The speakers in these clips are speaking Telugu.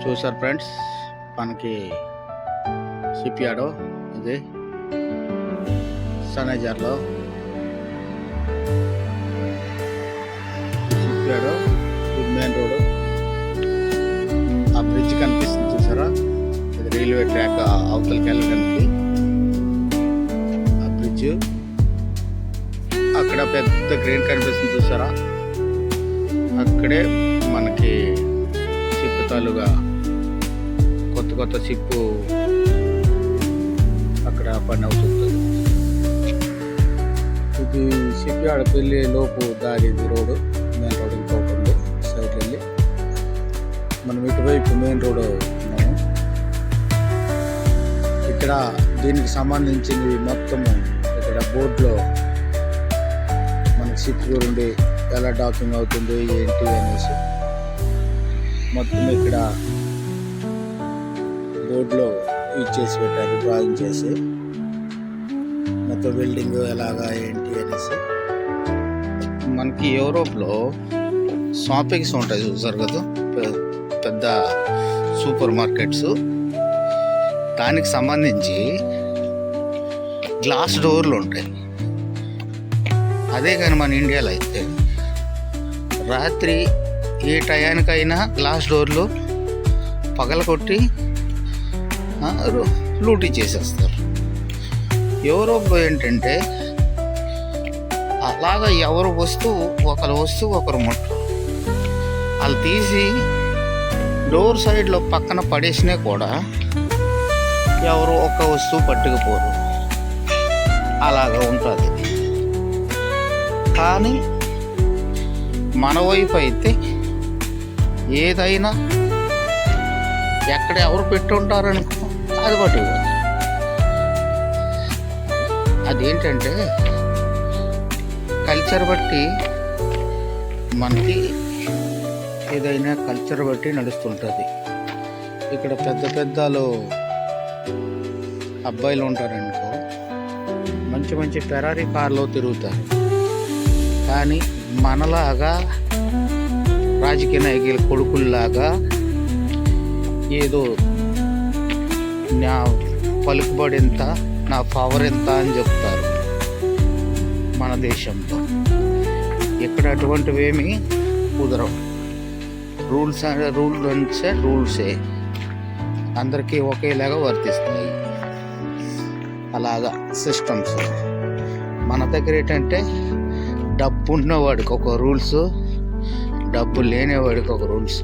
చూసారు ఫ్రెండ్స్, మనకి షిప్ యార్డ్ ఇది సనేజర్లో షిప్ యార్డ్. ఇది మెయిన్ రోడ్. ఆ బ్రిడ్జ్ కనిపిస్తుంది చూసారా, ఇది రైల్వే ట్రాక్ అవతలకి వెళ్ళడానికి ఆ బ్రిడ్జ్. అక్కడ పెద్ద గ్రీన్ కనిపిస్తుంది చూసారా, అక్కడే మనకి షిప్ తాలుగా కొత్త షిప్ అక్కడ పని అవుతుంది. ఇది షిప్ యార్డ్ వెళ్ళే లోపు దారి, ఇది రోడ్డు, మెయిన్ రోడ్ ఇంకొకటి ఉంది సైడ్ వెళ్ళి. మనం ఇటువైపు మెయిన్ రోడ్ ఉన్నాము. ఇక్కడ దీనికి సంబంధించినవి మొత్తము ఇక్కడ బోర్డులో మనకి షిప్ గురించి ఎలా డాకింగ్ అవుతుంది ఏంటి అనేసి మొత్తం ఇక్కడ బోర్డులో ఇచ్చేసి పెట్టారు, డ్రాయింగ్ చేసి మొత్తం బిల్డింగ్ ఎలాగా ఏంటి అనేసి. మనకి యూరోప్లో షాపింగ్స్ ఉంటాయి చూసారు కదా, పెద్ద సూపర్ మార్కెట్స్. దానికి సంబంధించి గ్లాస్ డోర్లు ఉంటాయి. అదే కానీ మన ఇండియాలో అయితే రాత్రి ఏ టయానికైనా గ్లాస్ డోర్లు పగలగొట్టి లూటీ చేసేస్తారు. యూరోప్లో ఏంటంటే అలాగా ఎవరు వస్తువు ఒకరు ముట్టరు. వాళ్ళు తీసి డోర్ సైడ్లో పక్కన పడేసినా కూడా ఎవరు ఒక వస్తువు పట్టుకుపోరు. అలాగా ఉంటుంది. కానీ మన వైపు అయితే ఏదైనా ఎక్కడ ఎవరు పెట్టి ఉంటారనుకో అది పట్టుకోవాలి. అదేంటంటే కల్చర్ బట్టి మనకి ఏదైనా కల్చర్ బట్టి నడుస్తుంటుంది. ఇక్కడ పెద్దలు అబ్బాయిలు ఉంటారనుకో, మంచి ఫెరారీ కార్లో తిరుగుతారు. కానీ మనలాగా రాజకీయ నాయకుల కొడుకుల్లాగా ఏదో నా పలుకుబడి ఎంత, నా పవర్ ఎంత అని చెప్తారు మన దేశంలో. ఇక్కడ అటువంటివేమీ కుదరవు. రూల్సే అందరికీ ఒకేలాగా వర్తిస్తాయి. అలాగా సిస్టమ్స్. మన దగ్గర ఏంటంటే డబ్బు ఉన్నవాడికి ఒక రూల్స్, డబ్బు లేనివాడికి ఒక రూల్స్.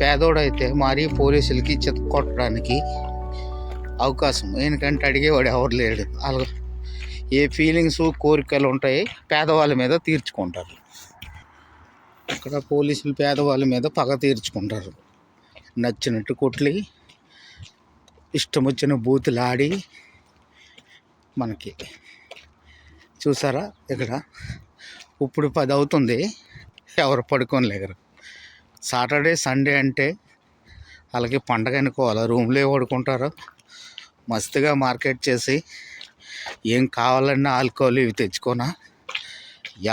పేదోడైతే మరీ పోలీసులకి చెత్త కొట్టడానికి అవకాశం, ఎందుకంటే అడిగేవాడు ఎవరు లేడు. అలాగ ఏ ఫీలింగ్స్ కోరికలు ఉంటాయి పేదవాళ్ళ మీద తీర్చుకుంటారు. ఇక్కడ పోలీసులు పేదవాళ్ళ మీద పగ తీర్చుకుంటారు. నచ్చినట్టు కొట్లి ఇష్టం వచ్చిన బూతులు ఆడి మనకి చూసారా. ఇక్కడ ఇప్పుడు 10 అవుతుంది, ఎవరు పడుకొని లేరు. సాటర్డే సండే అంటే అలాగే పండగ అనుకోవాలి. రూమ్లో పడుకుంటారు. మస్తుగా మార్కెట్ చేసి ఏం కావాలన్నా ఆల్కహాల్ ఇవి తెచ్చుకోనా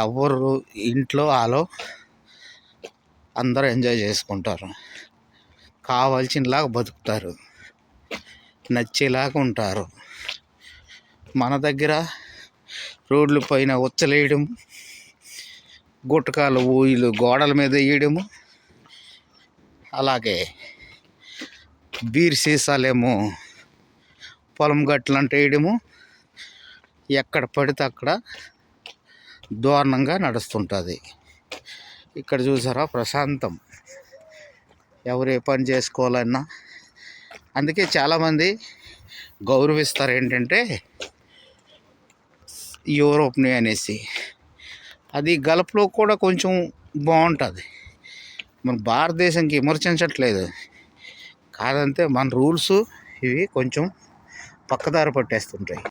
ఎవరు ఇంట్లో ఆలో అందరూ ఎంజాయ్ చేసుకుంటారు. కావాల్సినలాగా బతుకుతారు, నచ్చేలాగా ఉంటారు. మన దగ్గర రోడ్ల పైన ఉచ్చలేయడం, గుట్టకాలు ఊయిలు గోడల మీద వేయడము, అలాగే బీర్ సీసాలేమో పొలం గట్లంటే వేయడము, ఎక్కడ పడితే అక్కడ దారుణంగా నడుస్తుంటుంది. ఇక్కడ చూసారా ప్రశాంతం, ఎవరు ఏ పని చేసుకోవాలన్నా. అందుకే చాలామంది గౌరవిస్తారు ఏంటంటే యూరోప్ని అనేసి. అది గల్ఫ్లో కూడా కొంచెం బాగుంటుంది. మన భారతదేశంకి విమర్శించట్లేదు కాదంటే మన రూల్స్ ఇవి కొంచెం పక్కదారి పట్టేస్తుంటాయి.